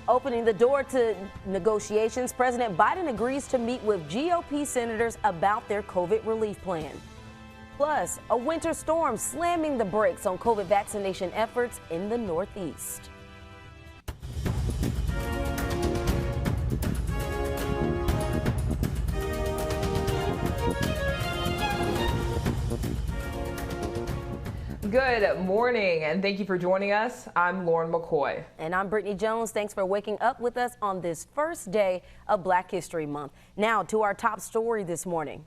Opening the door to negotiations, President Biden agrees to meet with GOP senators about their COVID relief plan. Plus, a winter storm slamming the brakes on COVID vaccination efforts in the Northeast. Good morning, and thank you for joining us. I'm Lauren McCoy. And I'm Brittany Jones. Thanks for waking up with us on this first day of Black History Month. Now to our top story this morning.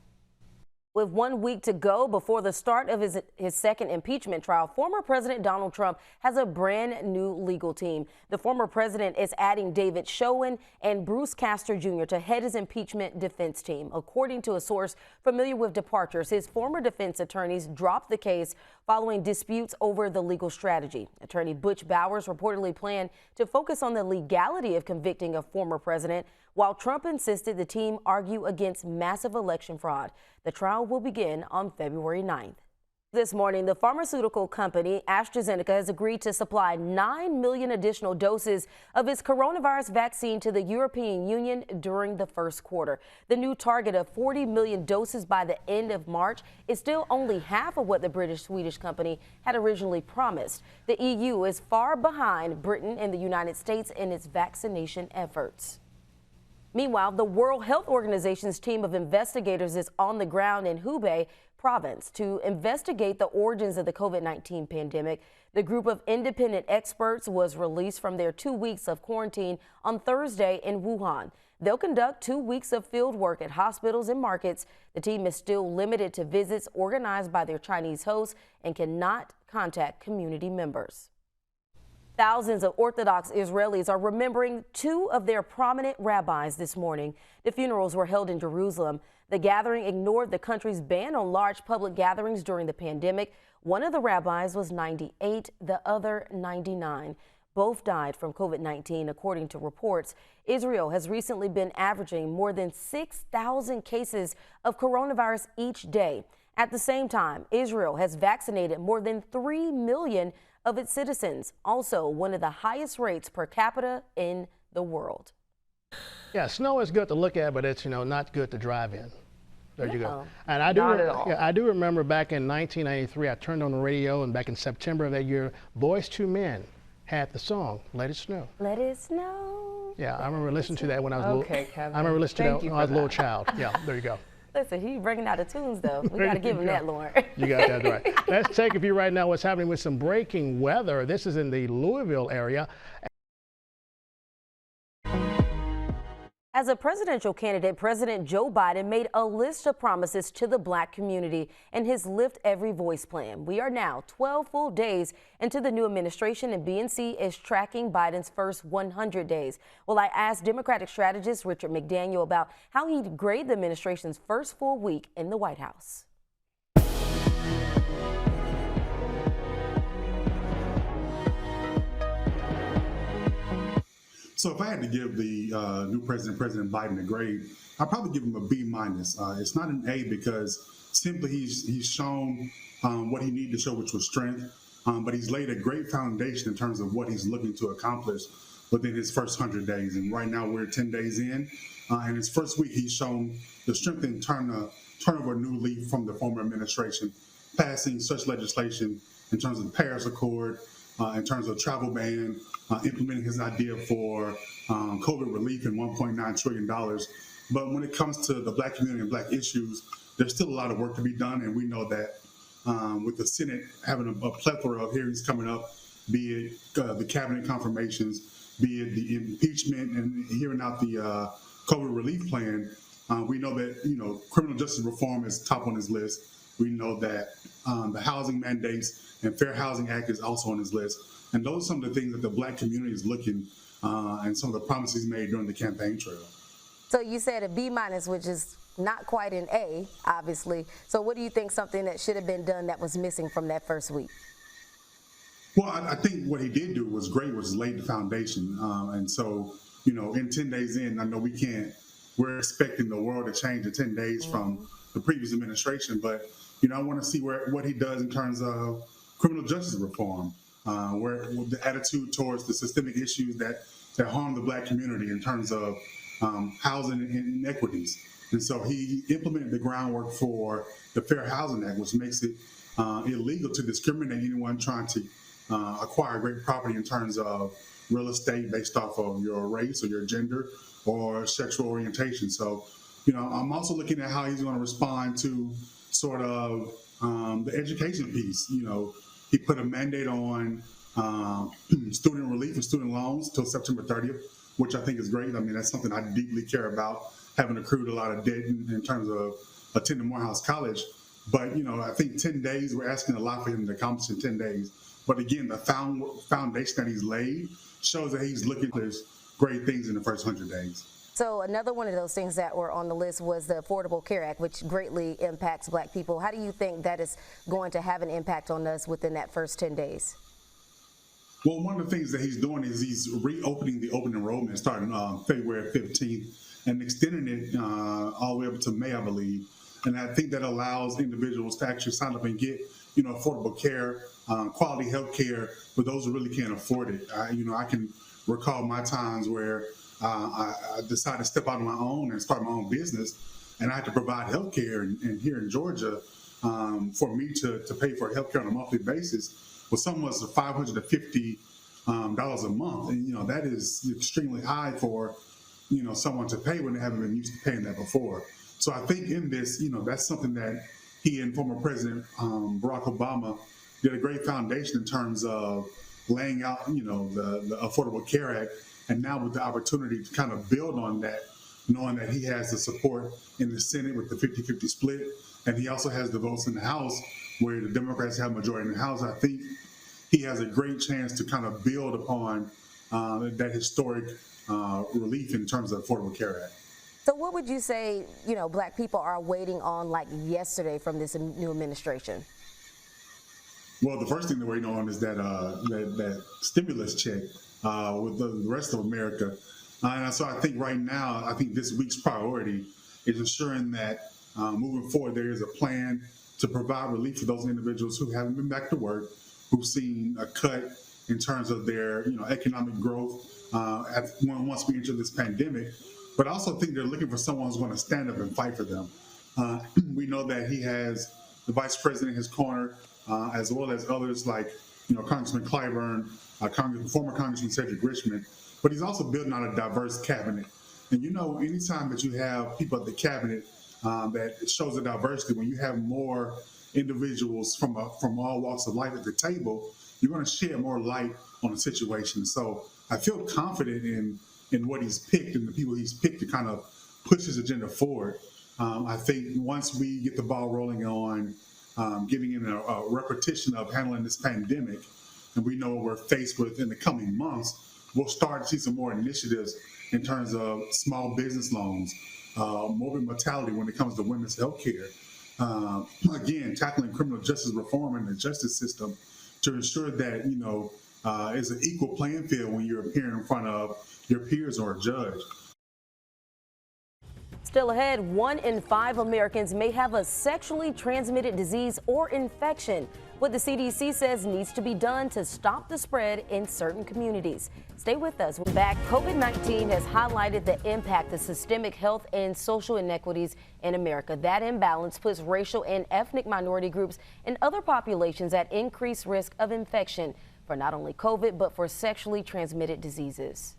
With 1 week to go before the start of his second impeachment trial, former President Donald Trump has a brand new legal team. The former president is adding David Schoen and Bruce Castor Jr. to head his impeachment defense team. According to a source familiar with departures, his former defense attorneys dropped the case following disputes over the legal strategy. Attorney Butch Bowers reportedly planned to focus on the legality of convicting a former president, while Trump insisted the team argue against massive election fraud. The trial will begin on February 9th. This morning, the pharmaceutical company AstraZeneca has agreed to supply 9 million additional doses of its coronavirus vaccine to the European Union during the first quarter. The new target of 40 million doses by the end of March is still only half of what the British-Swedish company had originally promised. The EU is far behind Britain and the United States in its vaccination efforts. Meanwhile, the World Health Organization's team of investigators is on the ground in Hubei province to investigate the origins of the COVID-19 pandemic. The group of independent experts was released from their 2 weeks of quarantine on Thursday in Wuhan. They'll conduct 2 weeks of field work at hospitals and markets. The team is still limited to visits organized by their Chinese hosts and cannot contact community members. Thousands of Orthodox Israelis are remembering two of their prominent rabbis this morning. The funerals were held in Jerusalem. The gathering ignored the country's ban on large public gatherings during the pandemic. One of the rabbis was 98, the other 99. Both died from COVID-19, according to reports. Israel has recently been averaging more than 6,000 cases of coronavirus each day. At the same time, Israel has vaccinated more than 3 million of its citizens, also one of the highest rates per capita in the world. Yeah, snow is good to look at, but it's not good to drive in. There you go. And I do remember back in 1993, I turned on the radio, and back in September of that year, Boyz II Men had the song "Let It Snow." Let it snow. Yeah, I remember listening to that when I was Kevin. I remember listening to that when I was a little child. Yeah, there you go. Listen, he's bringing out the tunes, though. We got to give him that, Lauren. You got that right. Let's take a view right now what's happening with some breaking weather. This is in the Louisville area. As a presidential candidate, President Joe Biden made a list of promises to the Black community in his Lift Every Voice plan. We are now 12 full days into the new administration, and BNC is tracking Biden's first 100 days. Well, I asked Democratic strategist Richard McDaniel about how he'd grade the administration's first full week in the White House. So if I had to give the new President Biden, a grade, I'd probably give him a B-. It's not an A because simply he's shown what he needed to show, which was strength, but he's laid a great foundation in terms of what he's looking to accomplish within his first 100 days. And right now we're 10 days in. In his first week, he's shown the strength and turn over a new leaf from the former administration, passing such legislation in terms of the Paris Accord, in terms of travel ban, implementing his idea for COVID relief and $1.9 trillion. But when it comes to the Black community and Black issues, there's still a lot of work to be done. And we know that with the Senate having a plethora of hearings coming up, be it the cabinet confirmations, be it the impeachment and hearing out the COVID relief plan, we know that, criminal justice reform is top on his list. We know that the housing mandates and Fair Housing Act is also on his list. And those are some of the things that the Black community is looking and some of the promises made during the campaign trail. So you said a B-, which is not quite an A, obviously. So what do you think something that should have been done that was missing from that first week? Well, I think what he did do was great, was laid the foundation. And so, in 10 days in, I know we're expecting the world to change in 10 days from the previous administration, but, I want to see what he does in terms of criminal justice reform, where the attitude towards the systemic issues that that harm the Black community in terms of housing inequities. And so he implemented the groundwork for the Fair Housing Act, which makes it illegal to discriminate anyone trying to acquire great property in terms of real estate based off of your race or your gender or sexual orientation. So, I'm also looking at how he's going to respond to sort of the education piece. He put a mandate on student relief and student loans till September 30th, which I think is great. I mean, that's something I deeply care about, having accrued a lot of debt in terms of attending Morehouse College. But, I think 10 days, we're asking a lot for him to accomplish in 10 days. But again, the foundation that he's laid shows that he's looking for great things in the first 100 days. So another one of those things that were on the list was the Affordable Care Act, which greatly impacts Black people. How do you think that is going to have an impact on us within that first 10 days? Well, one of the things that he's doing is he's reopening the open enrollment starting February 15th and extending it all the way up to May, I believe. And I think that allows individuals to actually sign up and get, affordable care, quality health care for those who really can't afford it. I can recall my times where I decided to step out on my own and start my own business, and I had to provide health care. And here in Georgia, for me to pay for health care on a monthly basis was somewhat $550 a month. And, that is extremely high for, someone to pay when they haven't been used to paying that before. So I think in this, that's something that he and former President Barack Obama did a great foundation in terms of laying out, the Affordable Care Act. And now with the opportunity to kind of build on that, knowing that he has the support in the Senate with the 50-50 split, and he also has the votes in the House where the Democrats have majority in the House, I think he has a great chance to kind of build upon that historic relief in terms of the Affordable Care Act. So what would you say, Black people are waiting on like yesterday from this new administration? Well, the first thing they're waiting on is that stimulus check with the rest of America. And so I think right now, this week's priority is ensuring that moving forward, there is a plan to provide relief for those individuals who haven't been back to work, who've seen a cut in terms of their economic growth once we enter this pandemic. But I also think they're looking for someone who's going to stand up and fight for them. We know that he has the vice president in his corner, as well as others like Congressman Clyburn, former Congressman Cedric Richmond, but he's also building out a diverse cabinet. And anytime that you have people at the cabinet that shows a diversity, when you have more individuals from all walks of life at the table, you're going to shed more light on the situation. So I feel confident in what he's picked and the people he's picked to kind of push his agenda forward. I think once we get the ball rolling on getting in a repetition of handling this pandemic, and we know what we're faced with in the coming months, we'll start to see some more initiatives in terms of small business loans, morbid mortality when it comes to women's health care. Again, tackling criminal justice reform in the justice system to ensure that, it's an equal playing field when you're appearing in front of your peers or a judge. Still ahead, 1 in 5 Americans may have a sexually transmitted disease or infection. What the CDC says needs to be done to stop the spread in certain communities. Stay with us. We're back. COVID-19 has highlighted the impact of systemic health and social inequities in America. That imbalance puts racial and ethnic minority groups and other populations at increased risk of infection for not only COVID, but for sexually transmitted diseases.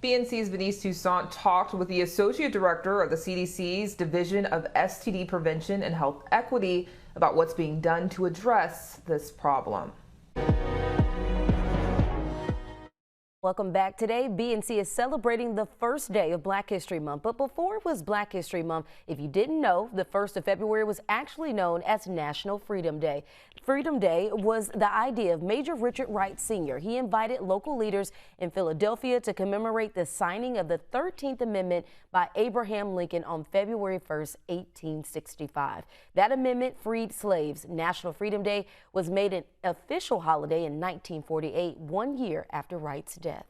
BNC's Venice Toussaint talked with the Associate Director of the CDC's Division of STD Prevention and Health Equity about what's being done to address this problem. Welcome back. Today, BNC is celebrating the first day of Black History Month. But before it was Black History Month, if you didn't know, the 1st of February was actually known as National Freedom Day. Freedom Day was the idea of Major Richard Wright Sr. He invited local leaders in Philadelphia to commemorate the signing of the 13th Amendment by Abraham Lincoln on February 1st, 1865. That amendment freed slaves. National Freedom Day was made an official holiday in 1948, 1 year after Wright's death.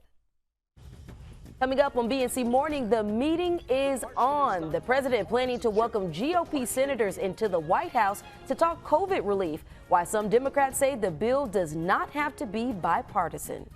Coming up on BNC Morning, the meeting is on. The president planning to welcome GOP senators into the White House to talk COVID relief, why some Democrats say the bill does not have to be bipartisan.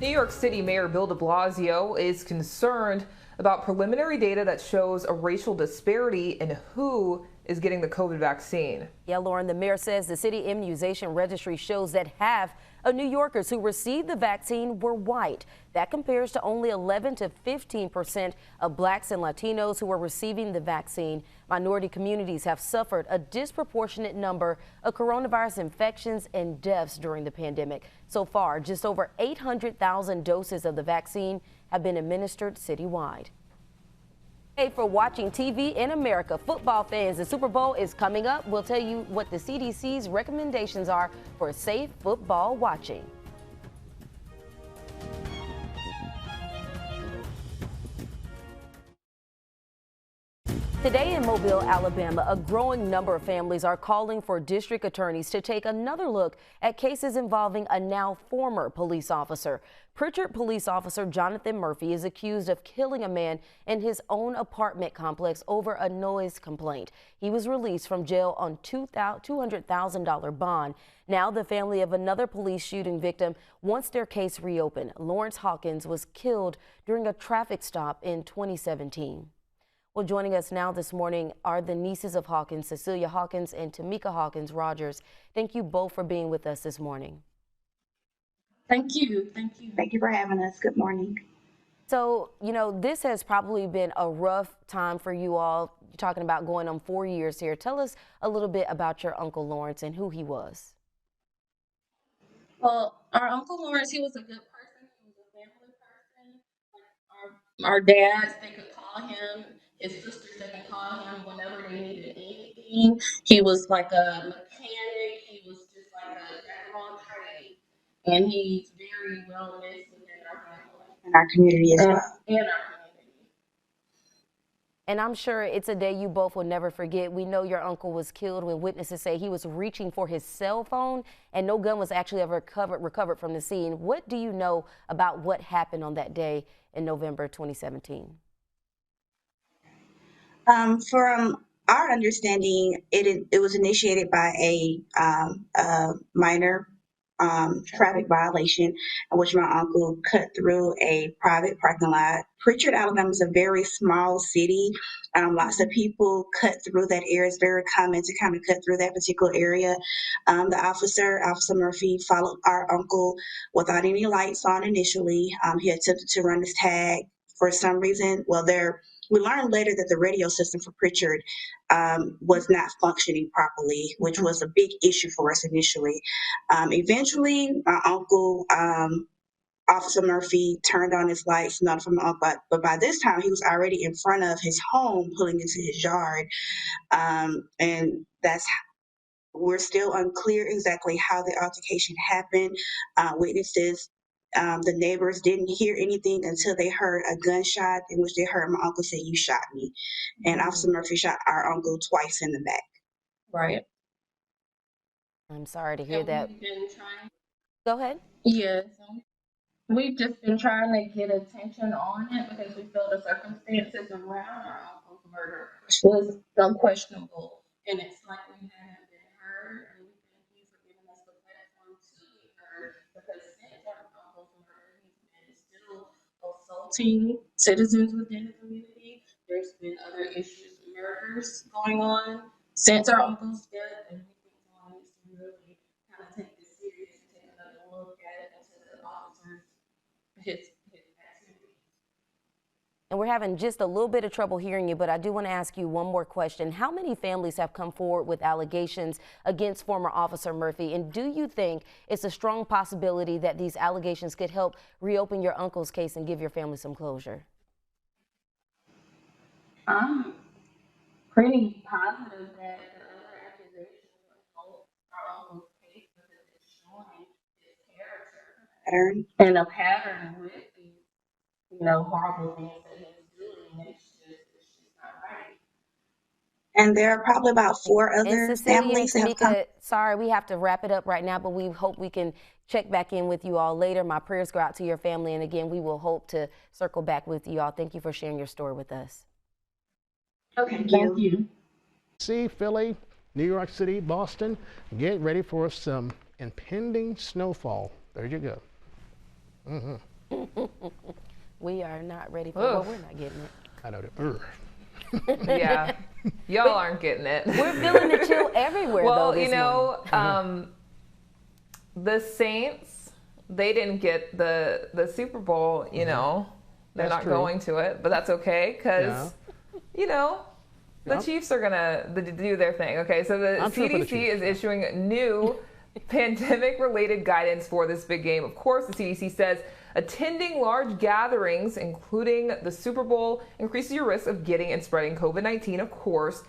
New York City Mayor Bill de Blasio is concerned about preliminary data that shows a racial disparity in who is getting the COVID vaccine. Yeah, Lauren, the mayor says the city immunization registry shows that half of New Yorkers who received the vaccine were white. That compares to only 11 to 15% of blacks and Latinos who are receiving the vaccine. Minority communities have suffered a disproportionate number of coronavirus infections and deaths during the pandemic. So far, just over 800,000 doses of the vaccine have been administered citywide. Hey, for watching TV in America, football fans, the Super Bowl is coming up. We'll tell you what the CDC's recommendations are for safe football watching. Today in Mobile, Alabama, a growing number of families are calling for district attorneys to take another look at cases involving a now former police officer. Pritchard police officer Jonathan Murphy is accused of killing a man in his own apartment complex over a noise complaint. He was released from jail on $200,000 bond. Now the family of another police shooting victim wants their case reopened. Lawrence Hawkins was killed during a traffic stop in 2017. Well, joining us now this morning are the nieces of Hawkins, Cecilia Hawkins and Tamika Hawkins Rogers. Thank you both for being with us this morning. Thank you. Thank you. Thank you for having us. Good morning. So, you know, this has probably been a rough time for you all. You're talking about going on 4 years here. Tell us a little bit about your Uncle Lawrence and who he was. Well, our Uncle Lawrence, he was a good person. He was a family person. Our dads, they could call him. His sisters, they could call him whenever they needed anything. He was like a mechanic. He was just like a jack of all trades. And he's very well missed within our family. And our community as well. And our community. And I'm sure it's a day you both will never forget. We know your uncle was killed when witnesses say he was reaching for his cell phone and no gun was actually ever recovered from the scene. What do you know about what happened on that day in November 2017? From our understanding, it was initiated by a minor traffic violation in which my uncle cut through a private parking lot. Pritchard, Alabama is a very small city. Lots of people cut through that area. It's very common to kind of cut through that particular area. Officer Murphy, followed our uncle without any lights on initially. He attempted to run his tag. For some reason, we learned later that the radio system for Pritchard was not functioning properly, which was a big issue for us initially. Eventually, my uncle, Officer Murphy, turned on his lights, not from my uncle, but by this time he was already in front of his home, pulling into his yard. And we're still unclear exactly how the altercation happened. Witnesses, the neighbors didn't hear anything until they heard a gunshot in which they heard my uncle say, "You shot me." And Officer Murphy shot our uncle twice in the back. Right. I'm sorry to hear that. Go ahead. Yes. We've just been trying to get attention on it because we feel the circumstances around our uncle's murder was unquestionable. And it's like we haven't been heard, and we thank you for giving us the platform to be heard because since our uncle's murder, he's been still assaulting citizens within the community. There's been other issues, murders going on since our uncle's death, and we think someone needs to really kind of take this serious and take another look at it into the officers. And we're having just a little bit of trouble hearing you, but I do want to ask you one more question. How many families have come forward with allegations against former Officer Murphy? And do you think it's a strong possibility that these allegations could help reopen your uncle's case and give your family some closure? I'm pretty positive that the other accusations will help our uncle's case because it's showing his character pattern and a pattern with these, horrible things that he's doing. It's just not right. And there are probably about 4 other families that have come. Sorry, we have to wrap it up right now, but we hope we can check back in with you all later. My prayers go out to your family, and again, we will hope to circle back with you all. Thank you for sharing your story with us. Okay, thank you. See, Philly, New York City, Boston, get ready for some impending snowfall. There you go. We are not ready for it. Well, we're not getting it. I know that. Yeah, y'all aren't getting it. We're feeling the chill everywhere, well, though, this morning. The Saints, they didn't get the Super Bowl, you know. They're not going to it, but that's okay because, you know, the Chiefs are going to do their thing. Okay, so the CDC is issuing new pandemic-related guidance for this big game. Of course, the CDC says attending large gatherings, including the Super Bowl, increases your risk of getting and spreading COVID-19, of course.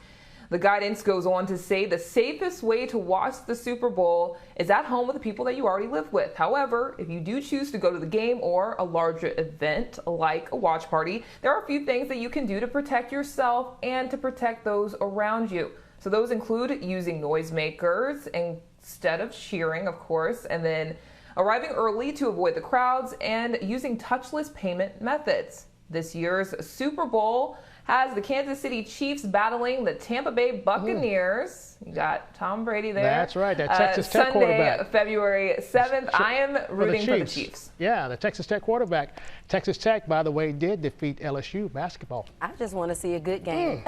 The guidance goes on to say the safest way to watch the Super Bowl is at home with the people that you already live with. However, if you do choose to go to the game or a larger event like a watch party, there are a few things that you can do to protect yourself and to protect those around you. So those include using noisemakers instead of cheering, of course, and then arriving early to avoid the crowds and using touchless payment methods. This year's Super Bowl has the Kansas City Chiefs battling the Tampa Bay Buccaneers. You got Tom Brady there. That's right, that Texas Tech quarterback. Sunday, February 7th. I am rooting for the Chiefs. Yeah, the Texas Tech quarterback. Texas Tech, by the way, did defeat LSU basketball. I just want to see a good game.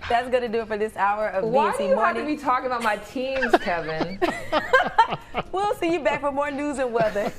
That's going to do it for this hour of BNC Morning. Why do you have to be talking about my teams, Kevin? We'll see you back for more news and weather.